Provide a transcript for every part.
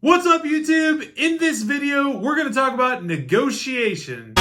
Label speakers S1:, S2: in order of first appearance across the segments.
S1: What's up, YouTube? In this video, we're going to talk about negotiation.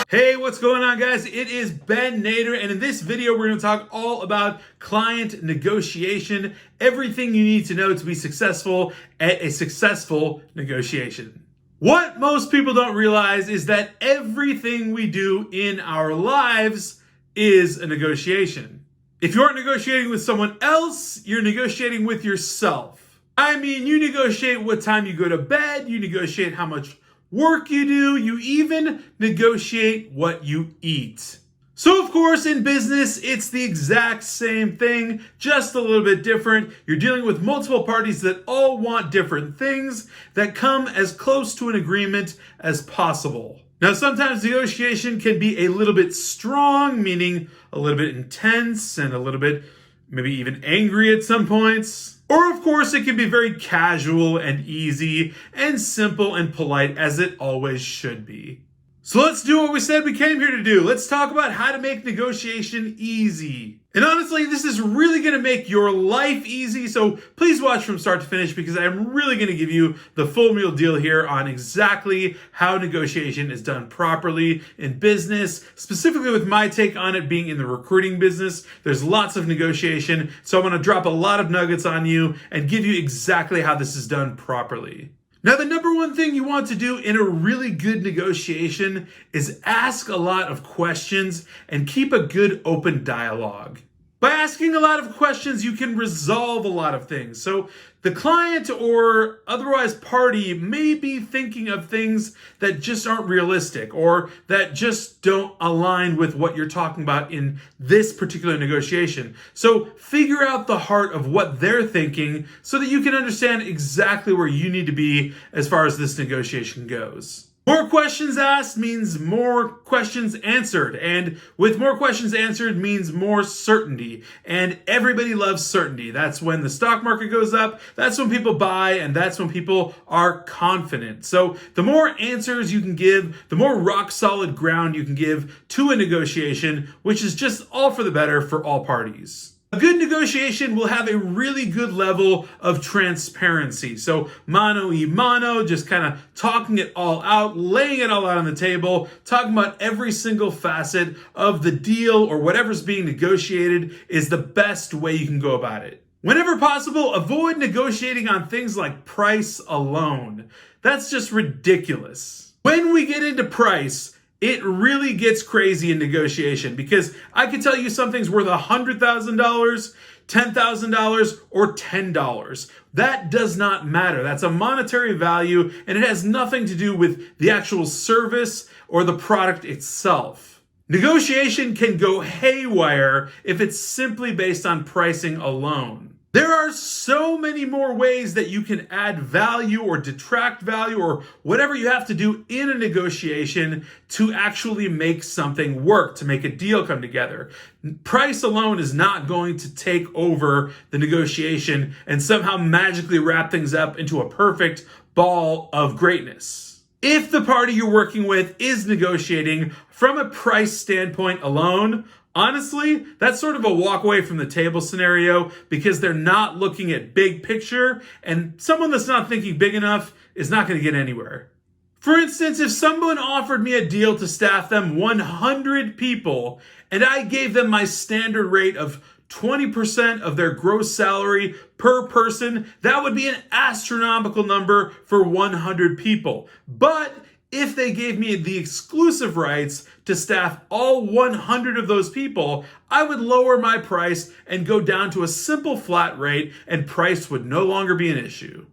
S1: Hey, what's going on, guys? It is Ben Nader, and in this video, we're going to talk all about client negotiation, everything you need to know to be successful at a successful negotiation. What most people don't realize is that everything we do in our lives is a negotiation. If you aren't negotiating with someone else, you're negotiating with yourself. I mean, you negotiate what time you go to bed, you negotiate how much work you do, you even negotiate what you eat. So of course, in business, it's the exact same thing, just a little bit different. You're dealing with multiple parties that all want different things that come as close to an agreement as possible. Now, sometimes negotiation can be a little bit strong, meaning a little bit intense and a little bit maybe even angry at some points. Or, of course, it can be very casual and easy and simple and polite, as it always should be. So let's do what we said we came here to do. Let's talk about how to make negotiation easy. And honestly, this is really going to make your life easy, so please watch from start to finish because I'm really going to give you the full meal deal here on exactly how negotiation is done properly in business, specifically with my take on it being in the recruiting business. There's lots of negotiation, so I'm going to drop a lot of nuggets on you and give you exactly how this is done properly. Now, the number one thing you want to do in a really good negotiation is ask a lot of questions and keep a good open dialogue. By asking a lot of questions, you can resolve a lot of things. So the client or otherwise party may be thinking of things that just aren't realistic or that just don't align with what you're talking about in this particular negotiation. So figure out the heart of what they're thinking so that you can understand exactly where you need to be as far as this negotiation goes. More questions asked means more questions answered, and with more questions answered means more certainty, and everybody loves certainty. That's when the stock market goes up, that's when people buy, and that's when people are confident. So the more answers you can give, the more rock solid ground you can give to a negotiation, which is just all for the better for all parties. A good negotiation will have a really good level of transparency. So mano y mano, just kind of talking it all out, laying it all out on the table, talking about every single facet of the deal or whatever's being negotiated is the best way you can go about it. Whenever possible, avoid negotiating on things like price alone. That's just ridiculous. When we get into price, it really gets crazy in negotiation because I can tell you something's worth $100,000, $10,000, or $10. That does not matter. That's a monetary value, and it has nothing to do with the actual service or the product itself. Negotiation can go haywire if it's simply based on pricing alone. There are so many more ways that you can add value or detract value or whatever you have to do in a negotiation to actually make something work, to make a deal come together. Price alone is not going to take over the negotiation and somehow magically wrap things up into a perfect ball of greatness. If the party you're working with is negotiating from a price standpoint alone, honestly, that's sort of a walk away from the table scenario because they're not looking at big picture, and someone that's not thinking big enough is not going to get anywhere. For instance, if someone offered me a deal to staff them 100 people and I gave them my standard rate of 20% of their gross salary per person, that would be an astronomical number for 100 people. But if they gave me the exclusive rights to staff all 100 of those people, I would lower my price and go down to a simple flat rate, and price would no longer be an issue.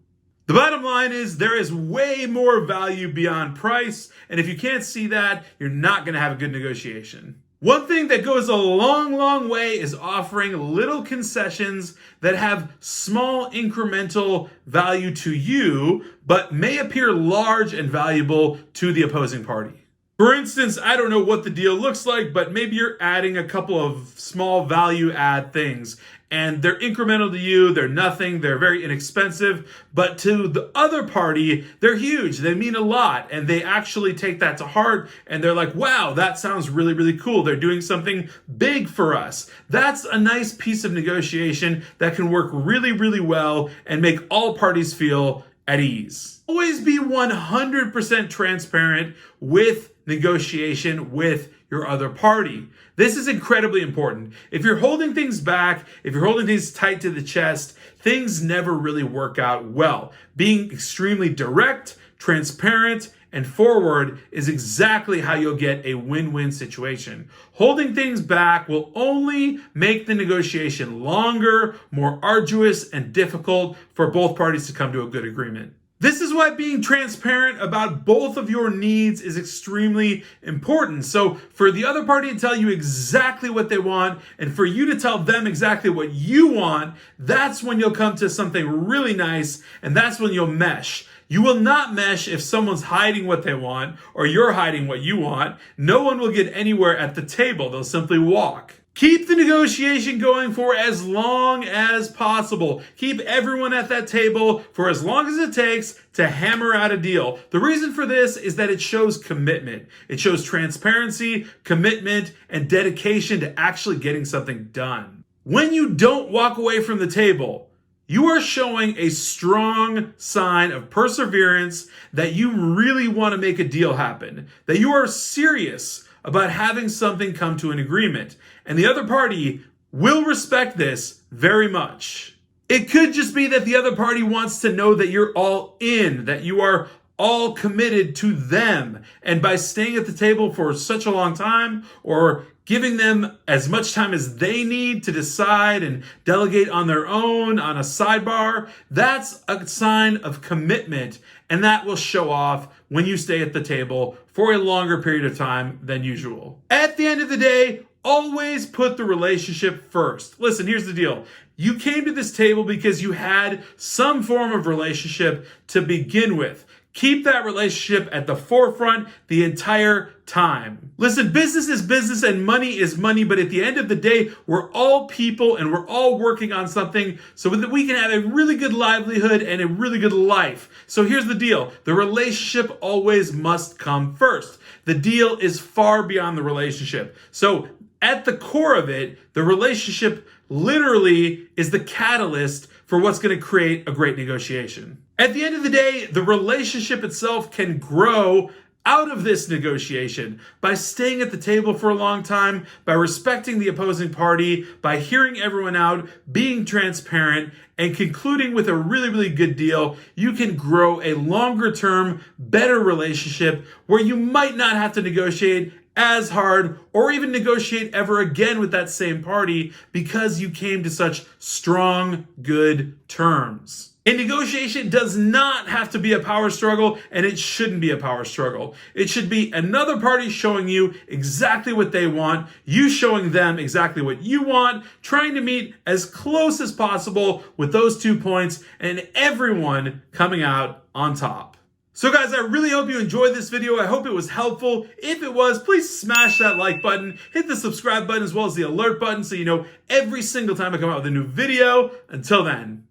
S1: The bottom line is there is way more value beyond price, and if you can't see that, you're not going to have a good negotiation. One thing that goes a long, long way is offering little concessions that have small incremental value to you, but may appear large and valuable to the opposing party. For instance, I don't know what the deal looks like, but maybe you're adding a couple of small value add things. and they're incremental to you, they're nothing, they're very inexpensive, but to the other party, they're huge, they mean a lot, and they actually take that to heart, and they're like, wow, that sounds really, really cool. They're doing something big for us. That's a nice piece of negotiation that can work really, really well and make all parties feel at ease. Always be 100% transparent with negotiation with your other party. This is incredibly important. If you're holding things back, if you're holding things tight to the chest, things never really work out well. Being extremely direct, transparent, and forward is exactly how you'll get a win-win situation. Holding things back will only make the negotiation longer, more arduous, and difficult for both parties to come to a good agreement. This is why being transparent about both of your needs is extremely important. So for the other party to tell you exactly what they want and for you to tell them exactly what you want, that's when you'll come to something really nice, and that's when you'll mesh. You will not mesh if someone's hiding what they want or you're hiding what you want. No one will get anywhere at the table. They'll simply walk. Keep the negotiation going for as long as possible. Keep everyone at that table for as long as it takes to hammer out a deal. The reason for this is that it shows commitment. It shows transparency, commitment, and dedication to actually getting something done. When you don't walk away from the table, you are showing a strong sign of perseverance that you really want to make a deal happen, that you are serious about having something come to an agreement. And the other party will respect this very much. It could just be that the other party wants to know that you're all in, that you are all committed to them. And by staying at the table for such a long time, or giving them as much time as they need to decide and delegate on their own on a sidebar, that's a sign of commitment, and that will show off when you stay at the table for a longer period of time than usual. At the end of the day, always put the relationship first. Listen, here's the deal. You came to this table because you had some form of relationship to begin with. Keep that relationship at the forefront the entire time. Listen, business is business and money is money, but at the end of the day, we're all people and we're all working on something so that we can have a really good livelihood and a really good life. So here's the deal. The relationship always must come first. The deal is far beyond the relationship. So at the core of it, the relationship literally is the catalyst for what's going to create a great negotiation. At the end of the day, the relationship itself can grow out of this negotiation by staying at the table for a long time, by respecting the opposing party, by hearing everyone out, being transparent, and concluding with a really, really good deal. You can grow a longer term, better relationship where you might not have to negotiate as hard or even negotiate ever again with that same party because you came to such strong, good terms. A negotiation does not have to be a power struggle, and it shouldn't be a power struggle. It should be another party showing you exactly what they want, you showing them exactly what you want, trying to meet as close as possible with those 2 points, and everyone coming out on top. So guys, I really hope you enjoyed this video. I hope it was helpful. If it was, please smash that like button, hit the subscribe button as well as the alert button so you know every single time I come out with a new video. Until then.